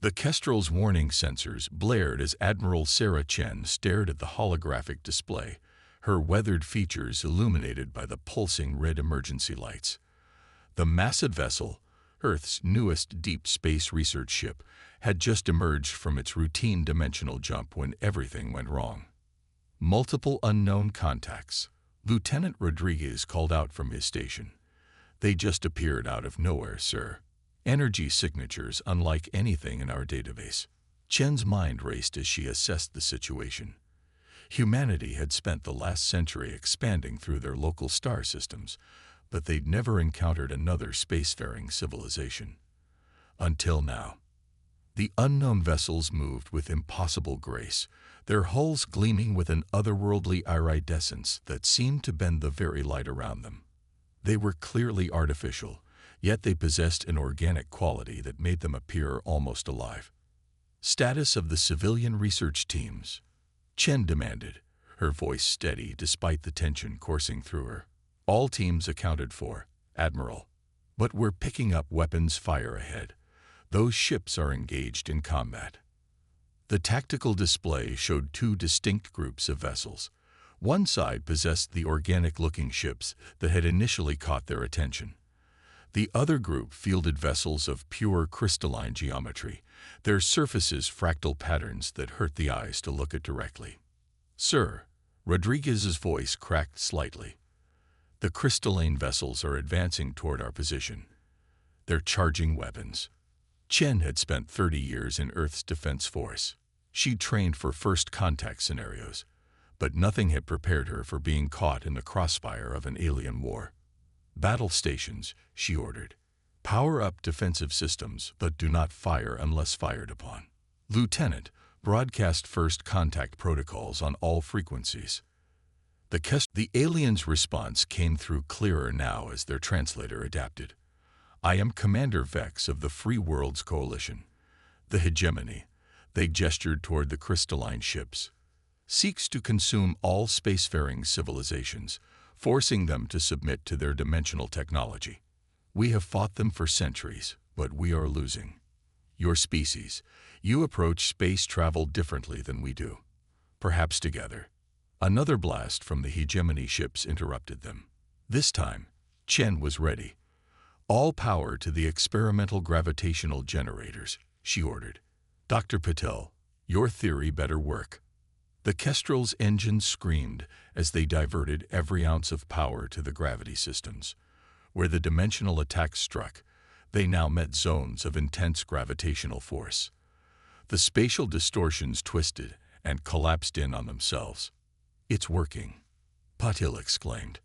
The Kestrel's warning sensors blared as Admiral Sarah Chen stared at the holographic display, her weathered features illuminated by the pulsing red emergency lights. The massive vessel, Earth's newest deep space research ship, had just emerged from its routine dimensional jump when everything went wrong. Multiple unknown contacts. Lieutenant Rodriguez called out from his station. "They just appeared out of nowhere, sir. Energy signatures unlike anything in our database." Chen's mind raced as she assessed the situation. Humanity had spent the last century expanding through their local star systems, but they'd never encountered another spacefaring civilization. Until now. The unknown vessels moved with impossible grace, their hulls gleaming with an otherworldly iridescence that seemed to bend the very light around them. They were clearly artificial, yet they possessed an organic quality that made them appear almost alive. "Status of the civilian research teams," Chen demanded, her voice steady despite the tension coursing through her. "All teams accounted for, Admiral. But we're picking up weapons fire ahead. Those ships are engaged in combat." The tactical display showed two distinct groups of vessels. One side possessed the organic-looking ships that had initially caught their attention. The other group fielded vessels of pure crystalline geometry, their surfaces fractal patterns that hurt the eyes to look at directly. "Sir," Rodriguez's voice cracked slightly. "The crystalline vessels are advancing toward our position. They're charging weapons." Chen had spent 30 years in Earth's defense force. She'd trained for first contact scenarios, but nothing had prepared her for being caught in the crossfire of an alien war. "Battle stations," she ordered. "Power up defensive systems, but do not fire unless fired upon." "Lieutenant, broadcast first contact protocols on all frequencies." The aliens' response came through clearer now as their translator adapted. "I am Commander Vex of the Free Worlds Coalition. The hegemony," they gestured toward the crystalline ships, "seeks to consume all spacefaring civilizations, forcing them to submit to their dimensional technology. We have fought them for centuries, but we are losing. Your species, you approach space travel differently than we do. Perhaps together." Another blast from the hegemony ships interrupted them. This time, Chen was ready. "All power to the experimental gravitational generators," she ordered. "Dr. Patel, your theory better work." The Kestrel's engines screamed as they diverted every ounce of power to the gravity systems. Where the dimensional attacks struck, they now met zones of intense gravitational force. The spatial distortions twisted and collapsed in on themselves. "It's working," Patil exclaimed.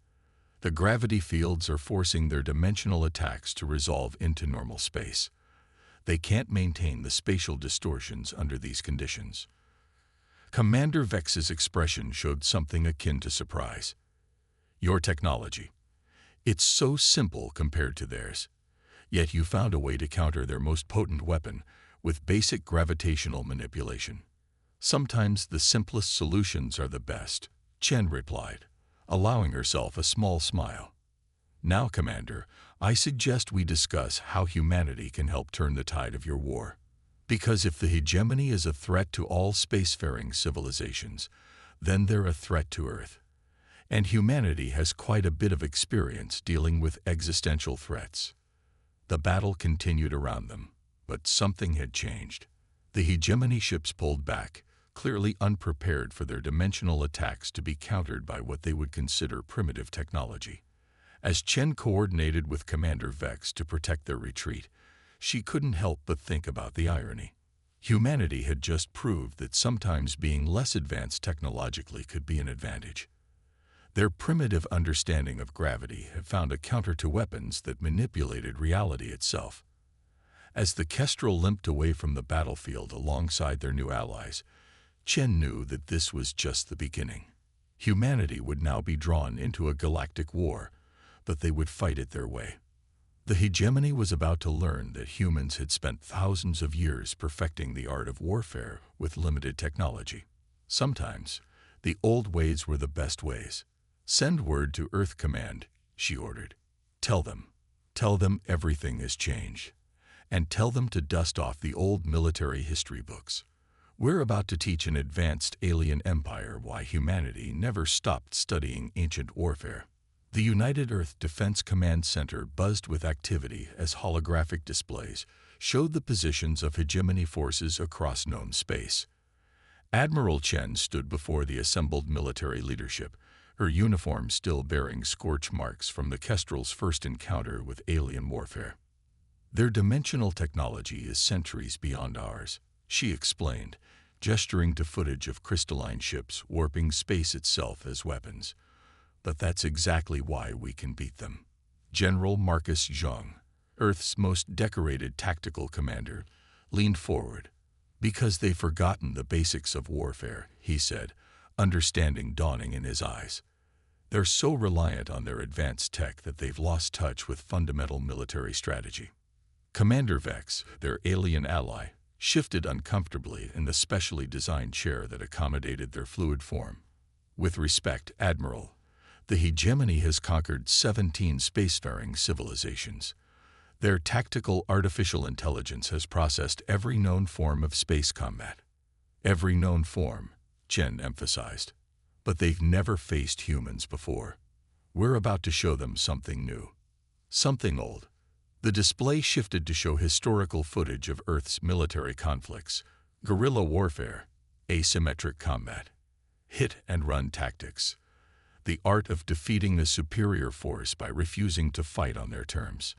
"The gravity fields are forcing their dimensional attacks to resolve into normal space. They can't maintain the spatial distortions under these conditions." Commander Vex's expression showed something akin to surprise. "Your technology. It's so simple compared to theirs. Yet you found a way to counter their most potent weapon with basic gravitational manipulation." "Sometimes the simplest solutions are the best," Chen replied, allowing herself a small smile. "Now, Commander, I suggest we discuss how humanity can help turn the tide of your war. Because if the hegemony is a threat to all spacefaring civilizations, then they're a threat to Earth. And humanity has quite a bit of experience dealing with existential threats." The battle continued around them, but something had changed. The hegemony ships pulled back, clearly unprepared for their dimensional attacks to be countered by what they would consider primitive technology. As Chen coordinated with Commander Vex to protect their retreat, she couldn't help but think about the irony. Humanity had just proved that sometimes being less advanced technologically could be an advantage. Their primitive understanding of gravity had found a counter to weapons that manipulated reality itself. As the Kestrel limped away from the battlefield alongside their new allies, Chen knew that this was just the beginning. Humanity would now be drawn into a galactic war, but they would fight it their way. The hegemony was about to learn that humans had spent thousands of years perfecting the art of warfare with limited technology. Sometimes, the old ways were the best ways. "Send word to Earth Command," she ordered. Tell them everything has changed. and tell them to dust off the old military history books. We're about to teach an advanced alien empire why humanity never stopped studying ancient warfare. The United Earth Defense Command Center buzzed with activity as holographic displays showed the positions of hegemony forces across known space. Admiral Chen stood before the assembled military leadership, her uniform still bearing scorch marks from the Kestrel's first encounter with alien warfare. Their dimensional technology is centuries beyond ours, she explained, gesturing to footage of crystalline ships warping space itself as weapons. But that's exactly why we can beat them. General Marcus Zhang, Earth's most decorated tactical commander, leaned forward. Because they've forgotten the basics of warfare, he said, understanding dawning in his eyes. They're so reliant on their advanced tech that they've lost touch with fundamental military strategy. Commander Vex, their alien ally, shifted uncomfortably in the specially designed chair that accommodated their fluid form. With respect, Admiral, the hegemony has conquered 17 spacefaring civilizations. Their tactical artificial intelligence has processed every known form of space combat. Every known form, Chen emphasized. But they've never faced humans before. We're about to show them something new. Something old. The display shifted to show historical footage of Earth's military conflicts, guerrilla warfare, asymmetric combat, hit-and-run tactics, the art of defeating the superior force by refusing to fight on their terms.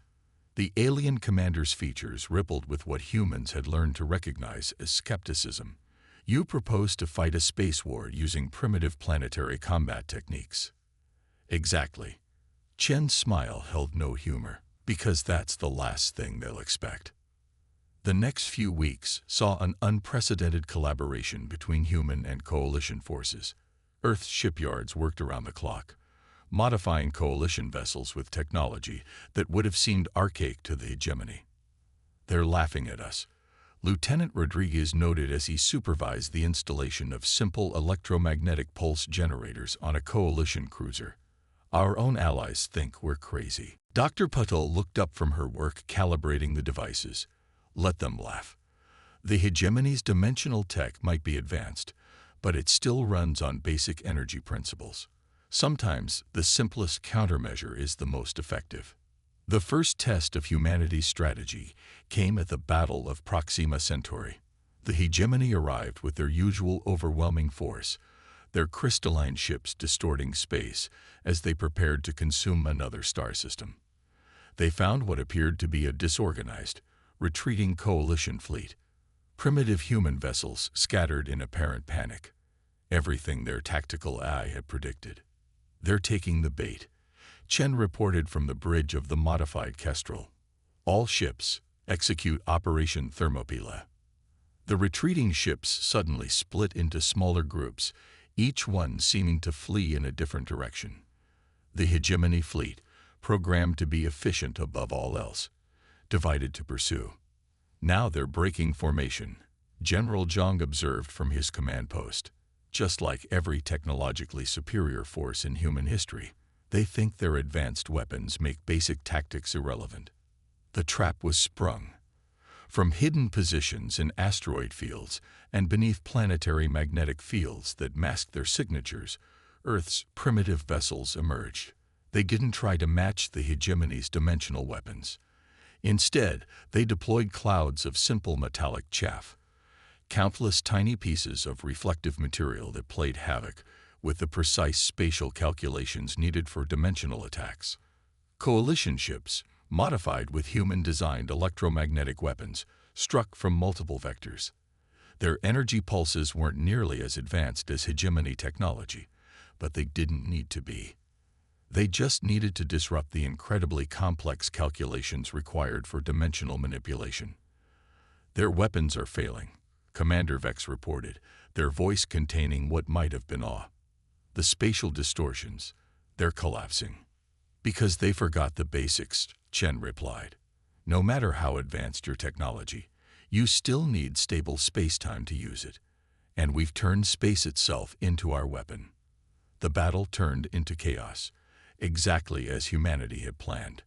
The alien commander's features rippled with what humans had learned to recognize as skepticism. You propose to fight a space war using primitive planetary combat techniques. Exactly. Chen's smile held no humor, because that's the last thing they'll expect. The next few weeks saw an unprecedented collaboration between human and coalition forces. Earth's shipyards worked around the clock, modifying coalition vessels with technology that would have seemed archaic to the hegemony. They're laughing at us, Lieutenant Rodriguez noted as he supervised the installation of simple electromagnetic pulse generators on a coalition cruiser. Our own allies think we're crazy. Dr. Patel looked up from her work calibrating the devices. Let them laugh. The hegemony's dimensional tech might be advanced, but it still runs on basic energy principles. Sometimes the simplest countermeasure is the most effective. The first test of humanity's strategy came at the Battle of Proxima Centauri. The hegemony arrived with their usual overwhelming force, their crystalline ships distorting space as they prepared to consume another star system. They found what appeared to be a disorganized, retreating coalition fleet. Primitive human vessels scattered in apparent panic. Everything their tactical eye had predicted. They're taking the bait, Chen reported from the bridge of the modified Kestrel. All ships execute Operation Thermopylae. The retreating ships suddenly split into smaller groups, each one seeming to flee in a different direction. The hegemony fleet, programmed to be efficient above all else, divided to pursue. Now they're breaking formation, General Zhang observed from his command post. Just like every technologically superior force in human history, they think their advanced weapons make basic tactics irrelevant. The trap was sprung. From hidden positions in asteroid fields and beneath planetary magnetic fields that masked their signatures, Earth's primitive vessels emerged. They didn't try to match the hegemony's dimensional weapons. Instead, they deployed clouds of simple metallic chaff, countless tiny pieces of reflective material that played havoc with the precise spatial calculations needed for dimensional attacks. Coalition ships, modified with human-designed electromagnetic weapons, struck from multiple vectors. Their energy pulses weren't nearly as advanced as hegemony technology, but they didn't need to be. They just needed to disrupt the incredibly complex calculations required for dimensional manipulation. Their weapons are failing, Commander Vex reported, their voice containing what might have been awe. The spatial distortions, they're collapsing. Because they forgot the basics, Chen replied. No matter how advanced your technology, you still need stable space-time to use it. And we've turned space itself into our weapon. The battle turned into chaos, exactly as humanity had planned.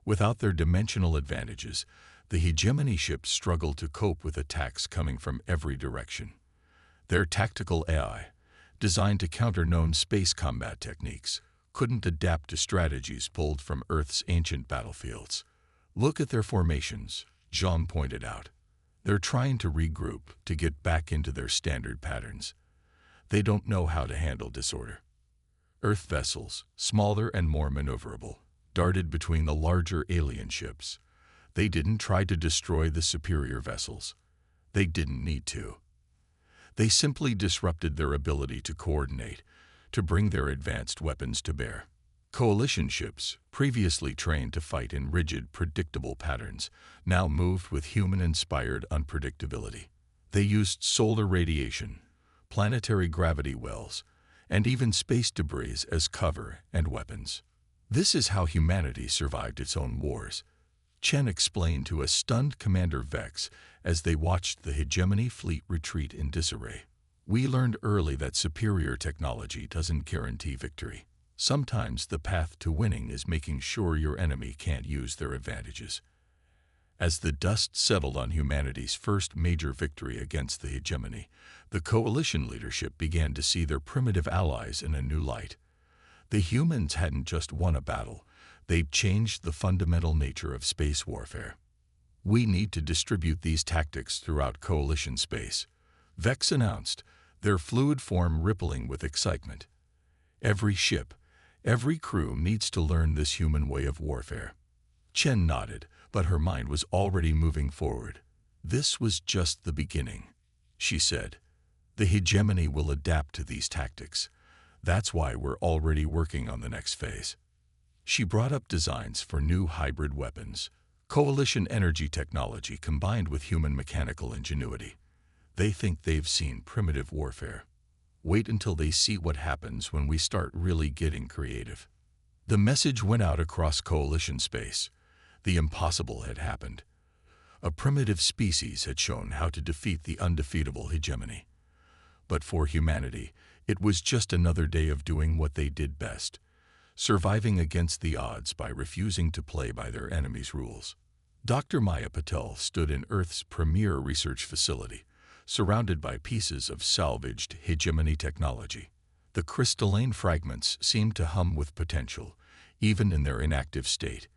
Without their dimensional advantages, The hegemony ships struggled to cope with attacks coming from every direction. Their tactical AI, designed to counter known space combat techniques, couldn't adapt to strategies pulled from Earth's ancient battlefields. Look at their formations, Jean pointed out. They're trying to regroup, to get back into their standard patterns. They don't know how to handle disorder. Earth vessels, smaller and more maneuverable, darted between the larger alien ships. They didn't try to destroy the superior vessels. They didn't need to. They simply disrupted their ability to coordinate, to bring their advanced weapons to bear. Coalition ships, previously trained to fight in rigid, predictable patterns, now moved with human-inspired unpredictability. They used solar radiation, planetary gravity wells, and even space debris as cover and weapons. This is how humanity survived its own wars, Chen explained to a stunned Commander Vex as they watched the hegemony fleet retreat in disarray. We learned early that superior technology doesn't guarantee victory. Sometimes the path to winning is making sure your enemy can't use their advantages. As the dust settled on humanity's first major victory against the hegemony, the coalition leadership began to see their primitive allies in a new light. The humans hadn't just won a battle, they'd changed the fundamental nature of space warfare. We need to distribute these tactics throughout coalition space, Vex announced, their fluid form rippling with excitement. Every ship, every crew needs to learn this human way of warfare. Chen nodded, but her mind was already moving forward. This was just the beginning, she said. The hegemony will adapt to these tactics. That's why we're already working on the next phase. She brought up designs for new hybrid weapons, coalition energy technology combined with human mechanical ingenuity. They think they've seen primitive warfare. Wait until they see what happens when we start really getting creative. The message went out across coalition space. The impossible had happened. A primitive species had shown how to defeat the undefeatable hegemony. But for humanity, it was just another day of doing what they did best, surviving against the odds by refusing to play by their enemies' rules. Dr. Maya Patel stood in Earth's premier research facility, surrounded by pieces of salvaged hegemony technology. The crystalline fragments seemed to hum with potential, even in their inactive state.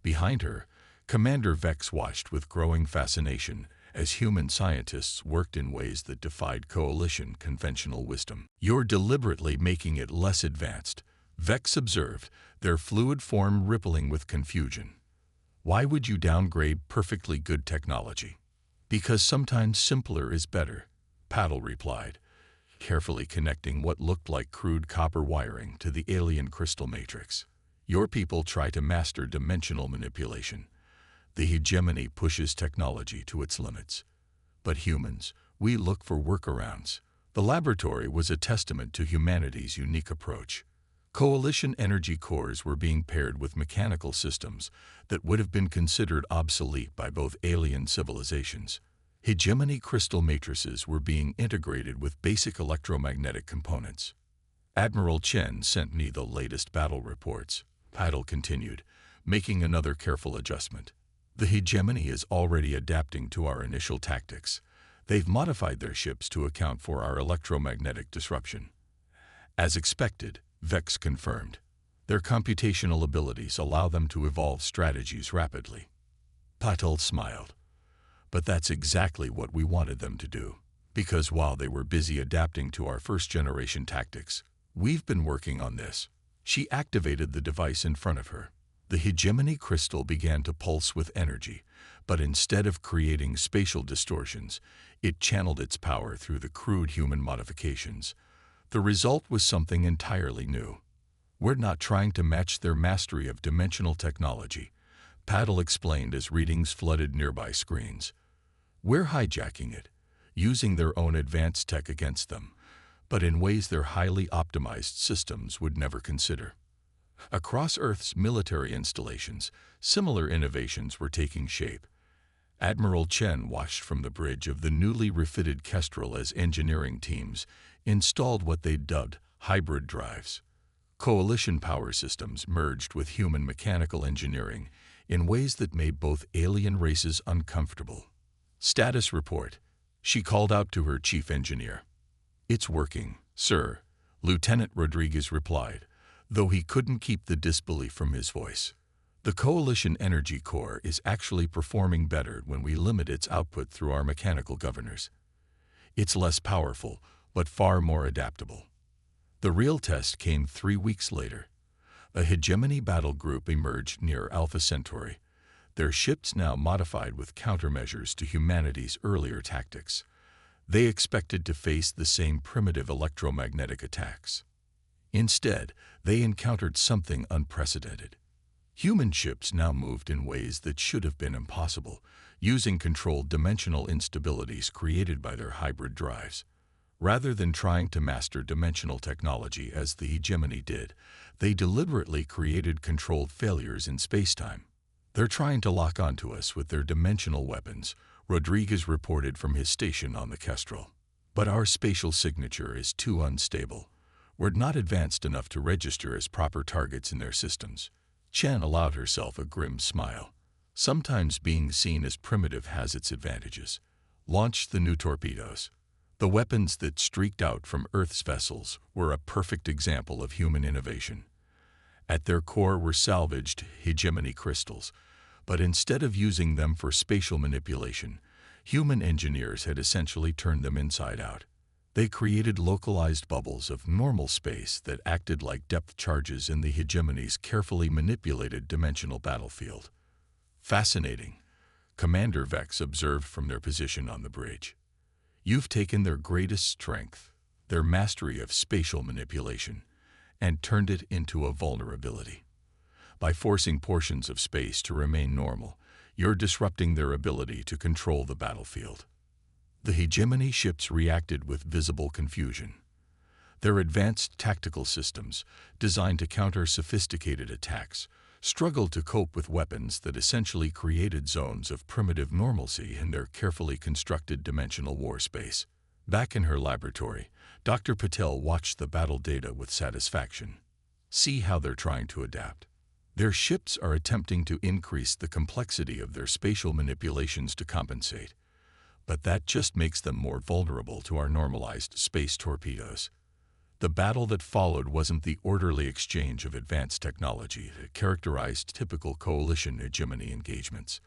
Behind her, Commander Vex watched with growing fascination as human scientists worked in ways that defied coalition conventional wisdom. You're deliberately making it less advanced, Vex observed, their fluid form rippling with confusion. Why would you downgrade perfectly good technology? Because sometimes simpler is better, Paddle replied, carefully connecting what looked like crude copper wiring to the alien crystal matrix. Your people try to master dimensional manipulation. The hegemony pushes technology to its limits. But humans, we look for workarounds. The laboratory was a testament to humanity's unique approach. Coalition energy cores were being paired with mechanical systems that would have been considered obsolete by both alien civilizations. Hegemony crystal matrices were being integrated with basic electromagnetic components. Admiral Chen sent me the latest battle reports, Paddle continued, making another careful adjustment. The hegemony is already adapting to our initial tactics. They've modified their ships to account for our electromagnetic disruption. As expected, Vex confirmed. Their computational abilities allow them to evolve strategies rapidly. Patel smiled. But that's exactly what we wanted them to do. Because while they were busy adapting to our first-generation tactics, we've been working on this. She activated the device in front of her. The hegemony crystal began to pulse with energy, but instead of creating spatial distortions, it channeled its power through the crude human modifications. The result was something entirely new. We're not trying to match their mastery of dimensional technology, Paddle explained as readings flooded nearby screens. We're hijacking it, using their own advanced tech against them, but in ways their highly optimized systems would never consider. Across Earth's military installations, similar innovations were taking shape. Admiral Chen watched from the bridge of the newly refitted Kestrel as engineering teams installed what they dubbed hybrid drives. Coalition power systems merged with human mechanical engineering, in ways that made both alien races uncomfortable. Status report. She called out to her chief engineer. "It's working, sir," Lieutenant Rodriguez replied, though he couldn't keep the disbelief from his voice. "The Coalition Energy Core is actually performing better when we limit its output through our mechanical governors. It's less powerful, but far more adaptable." The real test came 3 weeks later. A hegemony battle group emerged near Alpha Centauri, their ships now modified with countermeasures to humanity's earlier tactics. They expected to face the same primitive electromagnetic attacks. Instead, they encountered something unprecedented. Human ships now moved in ways that should have been impossible, using controlled dimensional instabilities created by their hybrid drives. Rather than trying to master dimensional technology as the hegemony did, they deliberately created controlled failures in spacetime. "They're trying to lock onto us with their dimensional weapons," Rodriguez reported from his station on the Kestrel. "But our spatial signature is too unstable. We're not advanced enough to register as proper targets in their systems." Chen allowed herself a grim smile. Sometimes being seen as primitive has its advantages. Launched the new torpedoes. The weapons that streaked out from Earth's vessels were a perfect example of human innovation. At their core were salvaged hegemony crystals, but instead of using them for spatial manipulation, human engineers had essentially turned them inside out. They created localized bubbles of normal space that acted like depth charges in the hegemony's carefully manipulated dimensional battlefield. "Fascinating," Commander Vex observed from their position on the bridge. "You've taken their greatest strength, their mastery of spatial manipulation, and turned it into a vulnerability. By forcing portions of space to remain normal, you're disrupting their ability to control the battlefield." The hegemony ships reacted with visible confusion. Their advanced tactical systems, designed to counter sophisticated attacks, struggled to cope with weapons that essentially created zones of primitive normalcy in their carefully constructed dimensional war space. Back in her laboratory, Dr. Patel watched the battle data with satisfaction. "See how they're trying to adapt. Their ships are attempting to increase the complexity of their spatial manipulations to compensate. But that just makes them more vulnerable to our normalized space torpedoes." The battle that followed wasn't the orderly exchange of advanced technology that characterized typical coalition hegemony engagements.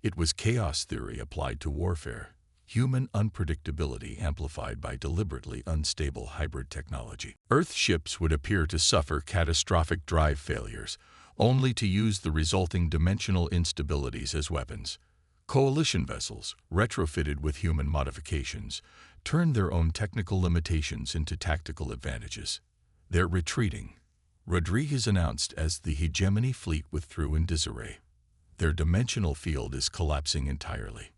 It was chaos theory applied to warfare, human unpredictability amplified by deliberately unstable hybrid technology. Earth ships would appear to suffer catastrophic drive failures, only to use the resulting dimensional instabilities as weapons. Coalition vessels, retrofitted with human modifications, turned their own technical limitations into tactical advantages. "They're retreating," Rodriguez announced as the hegemony fleet withdrew in disarray. "Their dimensional field is collapsing entirely."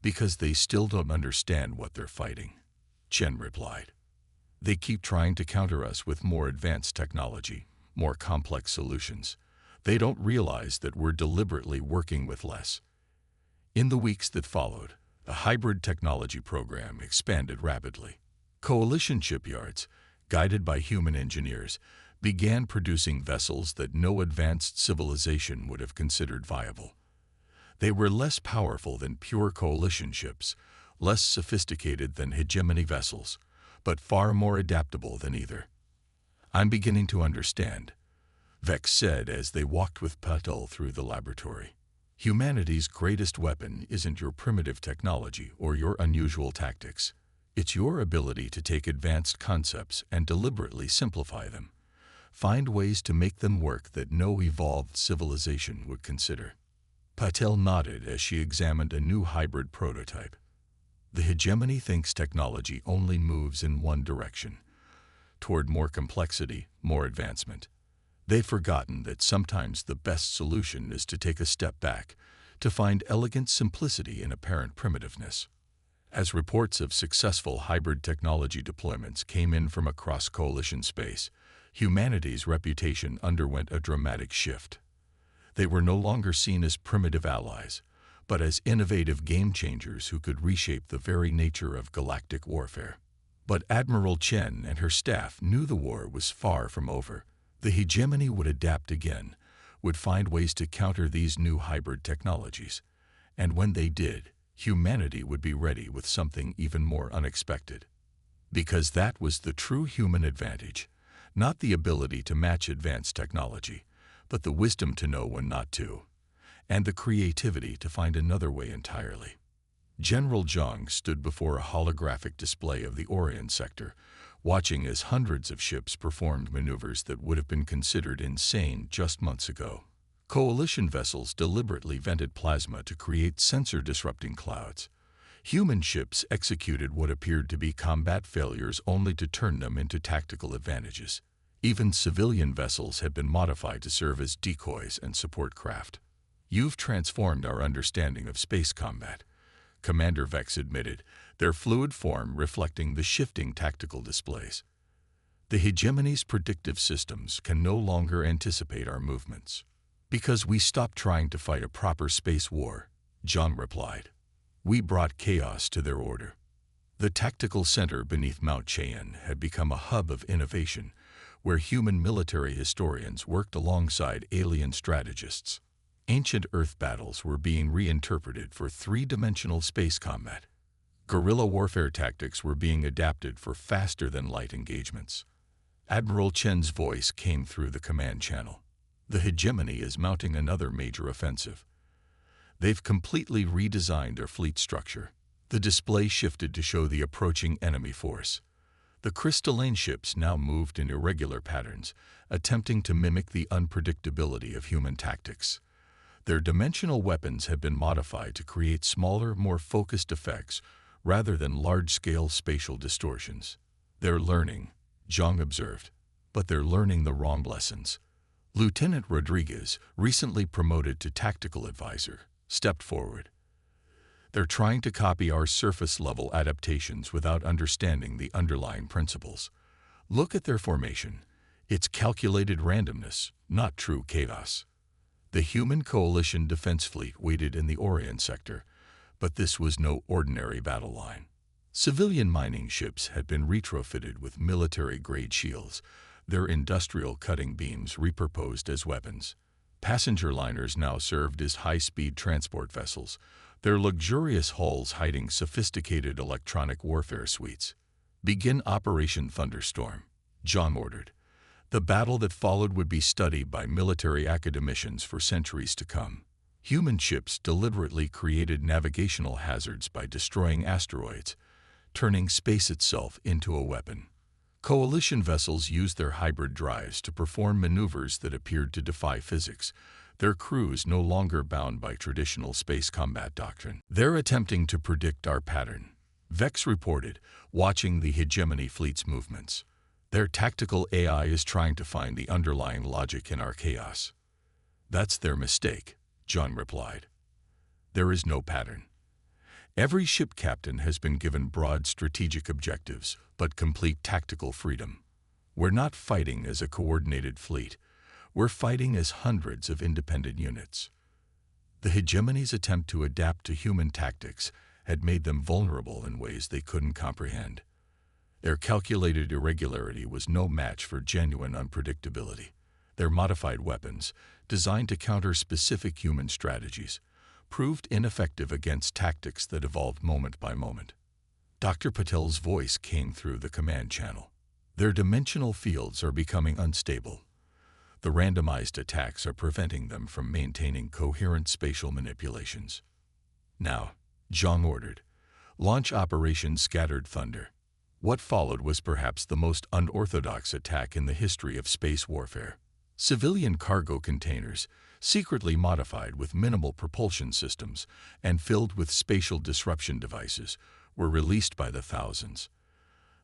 "Because they still don't understand what they're fighting," Chen replied. "They keep trying to counter us with more advanced technology, more complex solutions. They don't realize that we're deliberately working with less." In the weeks that followed, the hybrid technology program expanded rapidly. Coalition shipyards, guided by human engineers, began producing vessels that no advanced civilization would have considered viable. They were less powerful than pure coalition ships, less sophisticated than hegemony vessels, but far more adaptable than either. "I'm beginning to understand," Vex said as they walked with Patel through the laboratory. "Humanity's greatest weapon isn't your primitive technology or your unusual tactics. It's your ability to take advanced concepts and deliberately simplify them. Find ways to make them work that no evolved civilization would consider." Patel nodded as she examined a new hybrid prototype. The hegemony thinks technology only moves in one direction, toward more complexity, more advancement. They've forgotten that sometimes the best solution is to take a step back, to find elegant simplicity in apparent primitiveness. As reports of successful hybrid technology deployments came in from across coalition space, humanity's reputation underwent a dramatic shift. They were no longer seen as primitive allies, but as innovative game-changers who could reshape the very nature of galactic warfare. But Admiral Chen and her staff knew the war was far from over. The hegemony would adapt again, would find ways to counter these new hybrid technologies. And when they did, humanity would be ready with something even more unexpected. Because that was the true human advantage, not the ability to match advanced technology, but the wisdom to know when not to, and the creativity to find another way entirely. General Zhang stood before a holographic display of the Orion sector, watching as hundreds of ships performed maneuvers that would have been considered insane just months ago. Coalition vessels deliberately vented plasma to create sensor-disrupting clouds. Human ships executed what appeared to be combat failures only to turn them into tactical advantages. Even civilian vessels had been modified to serve as decoys and support craft. "You've transformed our understanding of space combat," Commander Vex admitted, their fluid form reflecting the shifting tactical displays. "The hegemony's predictive systems can no longer anticipate our movements." "Because we stopped trying to fight a proper space war," John replied. "We brought chaos to their order." The tactical center beneath Mount Cheyenne had become a hub of innovation, where human military historians worked alongside alien strategists. Ancient Earth battles were being reinterpreted for three-dimensional space combat. Guerrilla warfare tactics were being adapted for faster-than-light engagements. Admiral Chen's voice came through the command channel. "The hegemony is mounting another major offensive. They've completely redesigned their fleet structure." The display shifted to show the approaching enemy force. The crystalline ships now moved in irregular patterns, attempting to mimic the unpredictability of human tactics. Their dimensional weapons had been modified to create smaller, more focused effects rather than large-scale spatial distortions. "They're learning," Zhang observed, "but they're learning the wrong lessons." Lieutenant Rodriguez, recently promoted to tactical advisor, stepped forward. "They're trying to copy our surface-level adaptations without understanding the underlying principles. Look at their formation. It's calculated randomness, not true chaos." The human coalition defense fleet waited in the Orion sector, but this was no ordinary battle line. Civilian mining ships had been retrofitted with military-grade shields, their industrial cutting beams repurposed as weapons. Passenger liners now served as high-speed transport vessels, their luxurious hulls hiding sophisticated electronic warfare suites. "Begin Operation Thunderstorm," John ordered. The battle that followed would be studied by military academicians for centuries to come. Human ships deliberately created navigational hazards by destroying asteroids, turning space itself into a weapon. Coalition vessels used their hybrid drives to perform maneuvers that appeared to defy physics, their crews no longer bound by traditional space combat doctrine. "They're attempting to predict our pattern," Vex reported, watching the hegemony fleet's movements. "Their tactical AI is trying to find the underlying logic in our chaos." "That's their mistake," John replied. "There is no pattern. Every ship captain has been given broad strategic objectives, but complete tactical freedom. We're not fighting as a coordinated fleet. We're fighting as hundreds of independent units." The hegemony's attempt to adapt to human tactics had made them vulnerable in ways they couldn't comprehend. Their calculated irregularity was no match for genuine unpredictability. Their modified weapons, designed to counter specific human strategies, proved ineffective against tactics that evolved moment by moment. Dr. Patel's voice came through the command channel. "Their dimensional fields are becoming unstable. The randomized attacks are preventing them from maintaining coherent spatial manipulations." "Now," Zhang ordered, "launch Operation Scattered Thunder." What followed was perhaps the most unorthodox attack in the history of space warfare. Civilian cargo containers, secretly modified with minimal propulsion systems and filled with spatial disruption devices, were released by the thousands.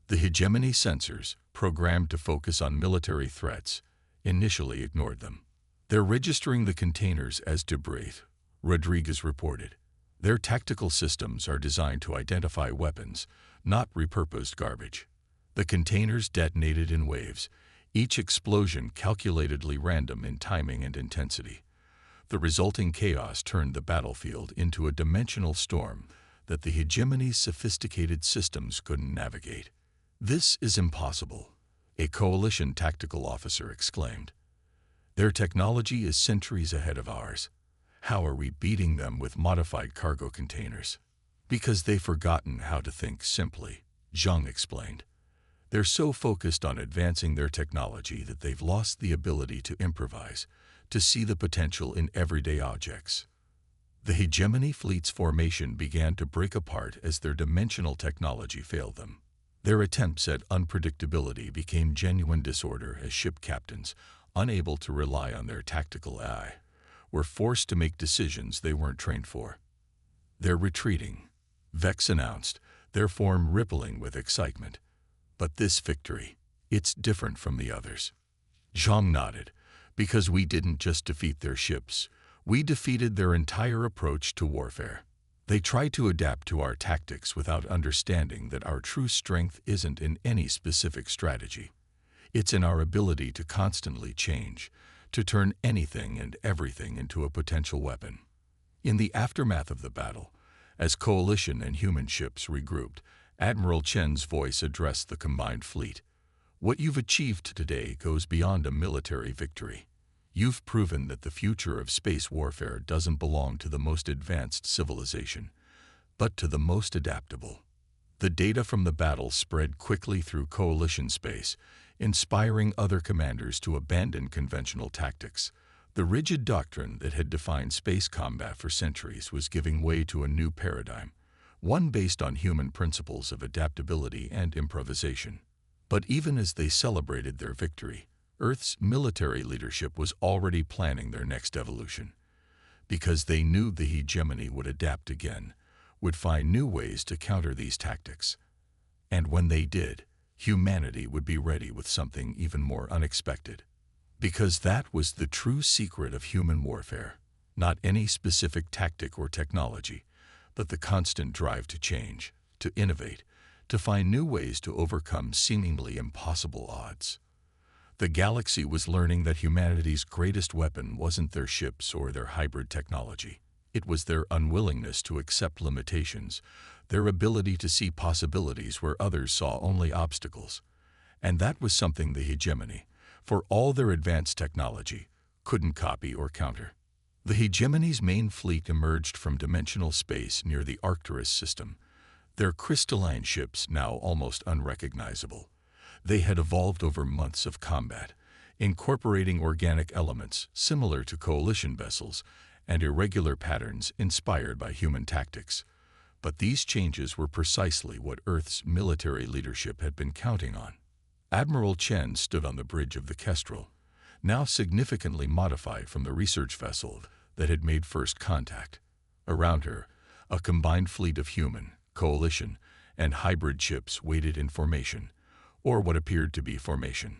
The hegemony sensors, programmed to focus on military threats, initially ignored them. "They're registering the containers as debris," Rodriguez reported. "Their tactical systems are designed to identify weapons, not repurposed garbage." The containers detonated in waves, each explosion calculatedly random in timing and intensity. The resulting chaos turned the battlefield into a dimensional storm that the hegemony's sophisticated systems couldn't navigate. "This is impossible," a coalition tactical officer exclaimed. Their technology is centuries ahead of ours. How are we beating them with modified cargo containers? Because they've forgotten how to think simply, Zhang explained. They're so focused on advancing their technology that they've lost the ability to improvise, to see the potential in everyday objects. The hegemony fleet's formation began to break apart as their dimensional technology failed them. Their attempts at unpredictability became genuine disorder as ship captains, unable to rely on their tactical eye, were forced to make decisions they weren't trained for. They're retreating, Vex announced, their form rippling with excitement. But this victory, it's different from the others. Zhang nodded. Because we didn't just defeat their ships, we defeated their entire approach to warfare. They tried to adapt to our tactics without understanding that our true strength isn't in any specific strategy. It's in our ability to constantly change, to turn anything and everything into a potential weapon. In the aftermath of the battle, as coalition and human ships regrouped, Admiral Chen's voice addressed the combined fleet. What you've achieved today goes beyond a military victory. You've proven that the future of space warfare doesn't belong to the most advanced civilization, but to the most adaptable. The data from the battle spread quickly through coalition space, inspiring other commanders to abandon conventional tactics. The rigid doctrine that had defined space combat for centuries was giving way to a new paradigm, one based on human principles of adaptability and improvisation. But even as they celebrated their victory, Earth's military leadership was already planning their next evolution. Because they knew the hegemony would adapt again, would find new ways to counter these tactics. And when they did, humanity would be ready with something even more unexpected. Because that was the true secret of human warfare, not any specific tactic or technology, but the constant drive to change, to innovate, to find new ways to overcome seemingly impossible odds. The galaxy was learning that humanity's greatest weapon wasn't their ships or their hybrid technology. It was their unwillingness to accept limitations, their ability to see possibilities where others saw only obstacles. And that was something the hegemony, for all their advanced technology, couldn't copy or counter. The hegemony's main fleet emerged from dimensional space near the Arcturus system, their crystalline ships now almost unrecognizable. They had evolved over months of combat, incorporating organic elements similar to coalition vessels and irregular patterns inspired by human tactics. But these changes were precisely what Earth's military leadership had been counting on. Admiral Chen stood on the bridge of the Kestrel, now significantly modified from the research vessel that had made first contact. Around her, a combined fleet of human, coalition, and hybrid ships waited in formation, or what appeared to be formation.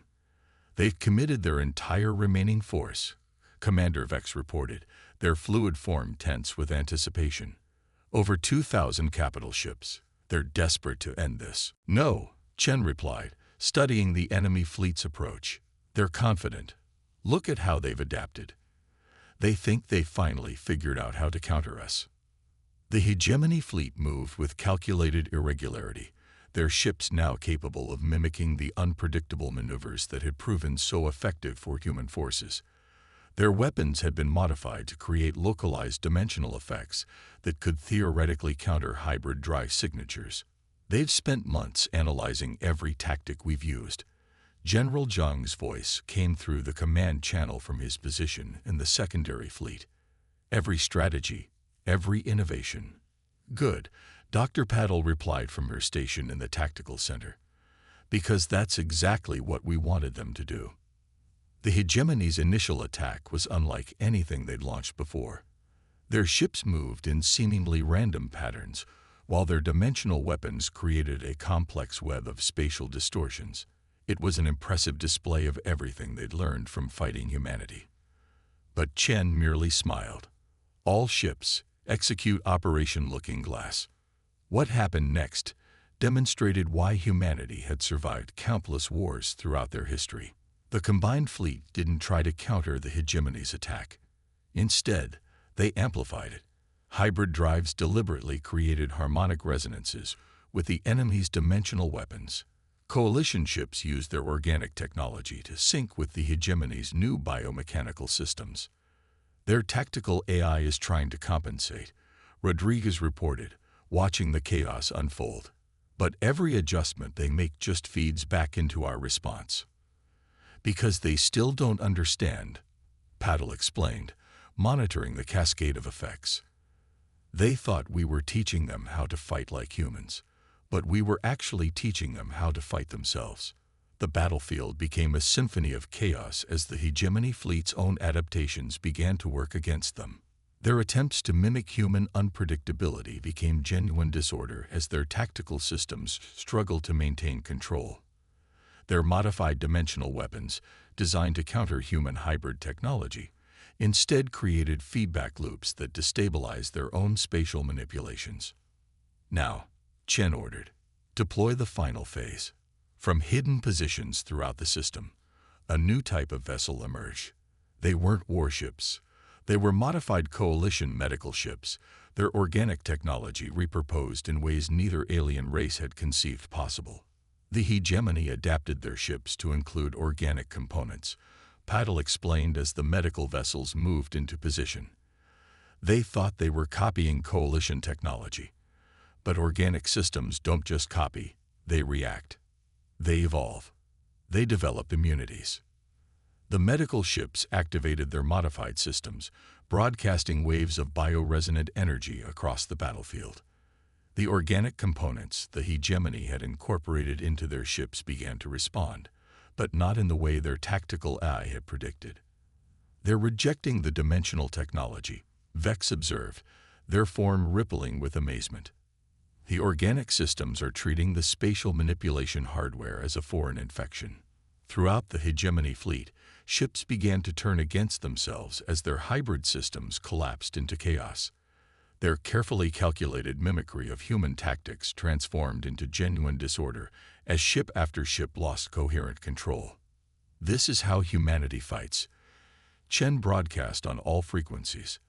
They've committed their entire remaining force, Commander Vex reported, their fluid form tense with anticipation. Over 2,000 capital ships. They're desperate to end this. No, Chen replied, studying the enemy fleet's approach. They're confident. Look at how they've adapted. They think they've finally figured out how to counter us. The hegemony fleet moved with calculated irregularity, their ships now capable of mimicking the unpredictable maneuvers that had proven so effective for human forces. Their weapons had been modified to create localized dimensional effects that could theoretically counter hybrid drive signatures. They've spent months analyzing every tactic we've used. General Zhang's voice came through the command channel from his position in the secondary fleet. Every strategy, every innovation. Good, Dr. Paddle replied from her station in the tactical center. Because that's exactly what we wanted them to do. The hegemony's initial attack was unlike anything they'd launched before. Their ships moved in seemingly random patterns, while their dimensional weapons created a complex web of spatial distortions. It was an impressive display of everything they'd learned from fighting humanity. But Chen merely smiled. All ships, execute Operation Looking Glass. What happened next demonstrated why humanity had survived countless wars throughout their history. The combined fleet didn't try to counter the hegemony's attack. Instead, they amplified it. Hybrid drives deliberately created harmonic resonances with the enemy's dimensional weapons. Coalition ships use their organic technology to sync with the hegemony's new biomechanical systems. Their tactical AI is trying to compensate, Rodriguez reported, watching the chaos unfold. But every adjustment they make just feeds back into our response. Because they still don't understand, Paddle explained, monitoring the cascade of effects. They thought we were teaching them how to fight like humans, but we were actually teaching them how to fight themselves. The battlefield became a symphony of chaos as the hegemony fleet's own adaptations began to work against them. Their attempts to mimic human unpredictability became genuine disorder as their tactical systems struggled to maintain control. Their modified dimensional weapons, designed to counter human hybrid technology, instead created feedback loops that destabilized their own spatial manipulations. Now, Chen ordered, deploy the final phase. From hidden positions throughout the system, a new type of vessel emerged. They weren't warships. They were modified coalition medical ships, their organic technology repurposed in ways neither alien race had conceived possible. The hegemony adapted their ships to include organic components, Paddle explained as the medical vessels moved into position. They thought they were copying coalition technology. But organic systems don't just copy, they react. They evolve. They develop immunities. The medical ships activated their modified systems, broadcasting waves of bioresonant energy across the battlefield. The organic components the hegemony had incorporated into their ships began to respond, but not in the way their tactical AI had predicted. They're rejecting the dimensional technology, Vex observed, their form rippling with amazement. The organic systems are treating the spatial manipulation hardware as a foreign infection. Throughout the hegemony fleet, ships began to turn against themselves as their hybrid systems collapsed into chaos. Their carefully calculated mimicry of human tactics transformed into genuine disorder as ship after ship lost coherent control. This is how humanity fights. Chen broadcast on all frequencies,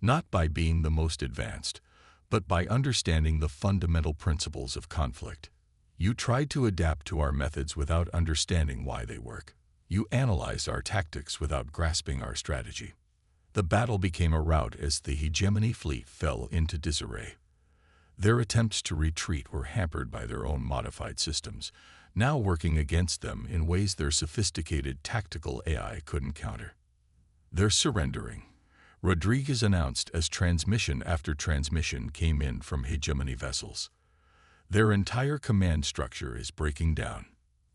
not by being the most advanced, but by understanding the fundamental principles of conflict. You tried to adapt to our methods without understanding why they work. You analyzed our tactics without grasping our strategy. The battle became a rout as the hegemony fleet fell into disarray. Their attempts to retreat were hampered by their own modified systems, now working against them in ways their sophisticated tactical AI couldn't counter. They're surrendering, Rodriguez announced as transmission after transmission came in from hegemony vessels. Their entire command structure is breaking down.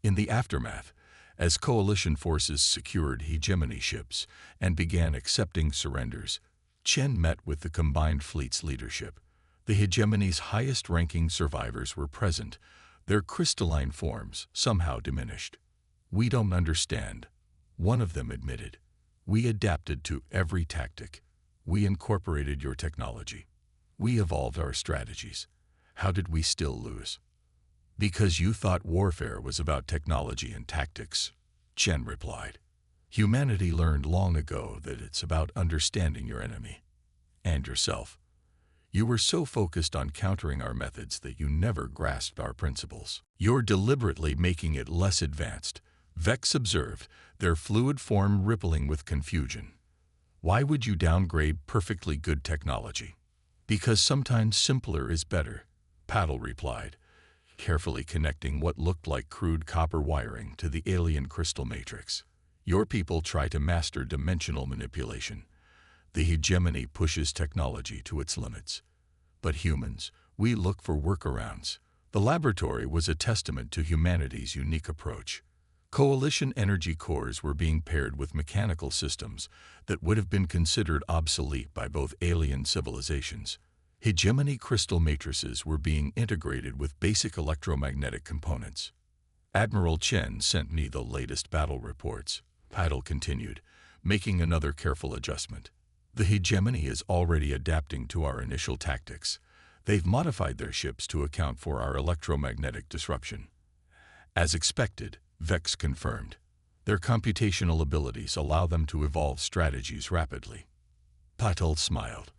In the aftermath, as coalition forces secured hegemony ships and began accepting surrenders, Chen met with the combined fleet's leadership. The hegemony's highest-ranking survivors were present, their crystalline forms somehow diminished. "We don't understand," one of them admitted. "We adapted to every tactic. We incorporated your technology. We evolved our strategies. How did we still lose?" "Because you thought warfare was about technology and tactics," Chen replied. "Humanity learned long ago that it's about understanding your enemy and yourself. You were so focused on countering our methods that you never grasped our principles. You're deliberately making it less advanced," Vex observed, their fluid form rippling with confusion. "Why would you downgrade perfectly good technology?" "Because sometimes simpler is better," Paddle replied, carefully connecting what looked like crude copper wiring to the alien crystal matrix. "Your people try to master dimensional manipulation. The hegemony pushes technology to its limits. But humans, we look for workarounds." The laboratory was a testament to humanity's unique approach. Coalition energy cores were being paired with mechanical systems that would have been considered obsolete by both alien civilizations. Hegemony crystal matrices were being integrated with basic electromagnetic components. "Admiral Chen sent me the latest battle reports," Paddle continued, making another careful adjustment. "The hegemony is already adapting to our initial tactics. They've modified their ships to account for our electromagnetic disruption." "As expected," Vex confirmed. "Their computational abilities allow them to evolve strategies rapidly." Patel smiled.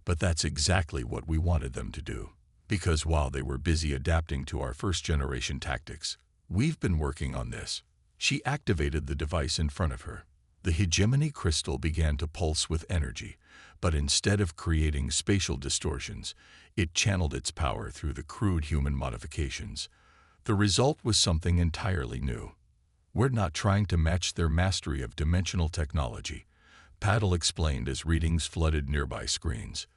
"But that's exactly what we wanted them to do. Because while they were busy adapting to our first-generation tactics, "We've been working on this." She activated the device in front of her. The hegemony crystal began to pulse with energy, but instead of creating spatial distortions, it channeled its power through the crude human modifications. The result was something entirely new. "We're not trying to match their mastery of dimensional technology," Paddle explained as readings flooded nearby screens.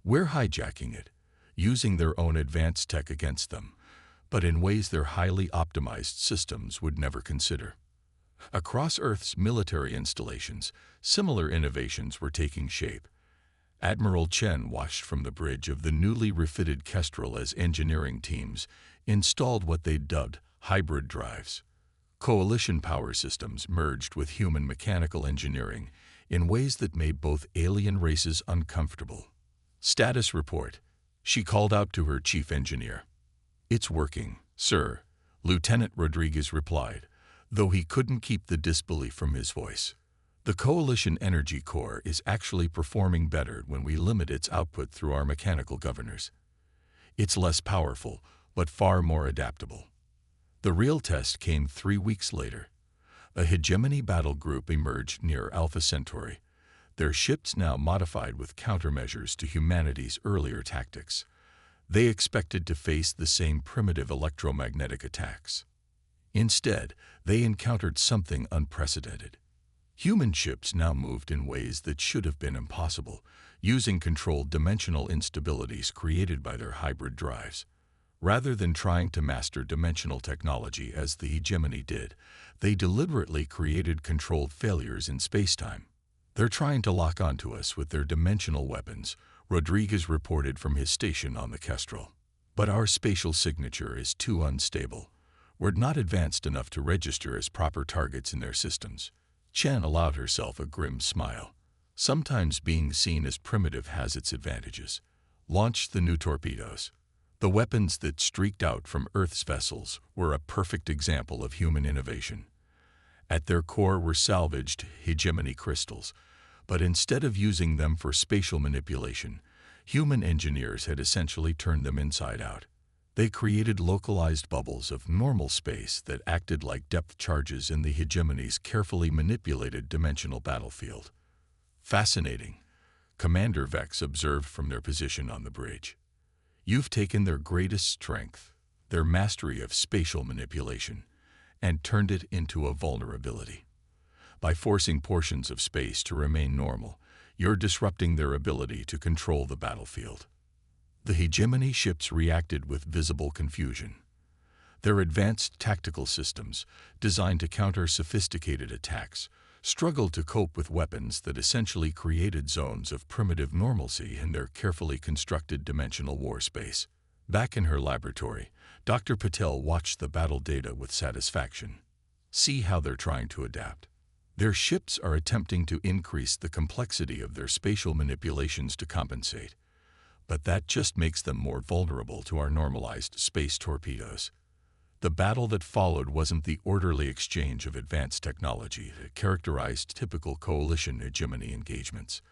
"We're hijacking it, using their own advanced tech against them, but in ways their highly optimized systems would never consider." Across Earth's military installations, similar innovations were taking shape. Admiral Chen watched from the bridge of the newly refitted Kestrel as engineering teams installed what they dubbed hybrid drives. Coalition power systems merged with human mechanical engineering in ways that made both alien races uncomfortable. "Status report," she called out to her chief engineer. "It's working, sir," Lieutenant Rodriguez replied, though he couldn't keep the disbelief from his voice. "The Coalition Energy Core is actually performing better when we limit its output through our mechanical governors. It's less powerful, but far more adaptable." The real test came 3 weeks later. A hegemony battle group emerged near Alpha Centauri, their ships now modified with countermeasures to humanity's earlier tactics. They expected to face the same primitive electromagnetic attacks. Instead, they encountered something unprecedented. Human ships now moved in ways that should have been impossible, using controlled dimensional instabilities created by their hybrid drives. Rather than trying to master dimensional technology as the hegemony did, they deliberately created controlled failures in spacetime. "They're trying to lock onto us with their dimensional weapons," Rodriguez reported from his station on the Kestrel. "But our spatial signature is too unstable. We're not advanced enough to register as proper targets in their systems." Chen allowed herself a grim smile. Sometimes being seen as primitive has its advantages. Launched the new torpedoes. The weapons that streaked out from Earth's vessels were a perfect example of human innovation. At their core were salvaged hegemony crystals, but instead of using them for spatial manipulation, human engineers had essentially turned them inside out. They created localized bubbles of normal space that acted like depth charges in the hegemony's carefully manipulated dimensional battlefield. "Fascinating," Commander Vex observed from their position on the bridge. "You've taken their greatest strength, their mastery of spatial manipulation, and turned it into a vulnerability. By forcing portions of space to remain normal, you're disrupting their ability to control the battlefield." The hegemony ships reacted with visible confusion. Their advanced tactical systems, designed to counter sophisticated attacks, struggled to cope with weapons that essentially created zones of primitive normalcy in their carefully constructed dimensional war space. Back in her laboratory, Dr. Patel watched the battle data with satisfaction. "See how they're trying to adapt. Their ships are attempting to increase the complexity of their spatial manipulations to compensate. But that just makes them more vulnerable to our normalized space torpedoes." The battle that followed wasn't the orderly exchange of advanced technology that characterized typical coalition hegemony engagements.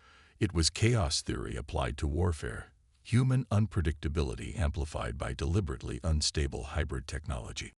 It was chaos theory applied to warfare, human unpredictability amplified by deliberately unstable hybrid technology.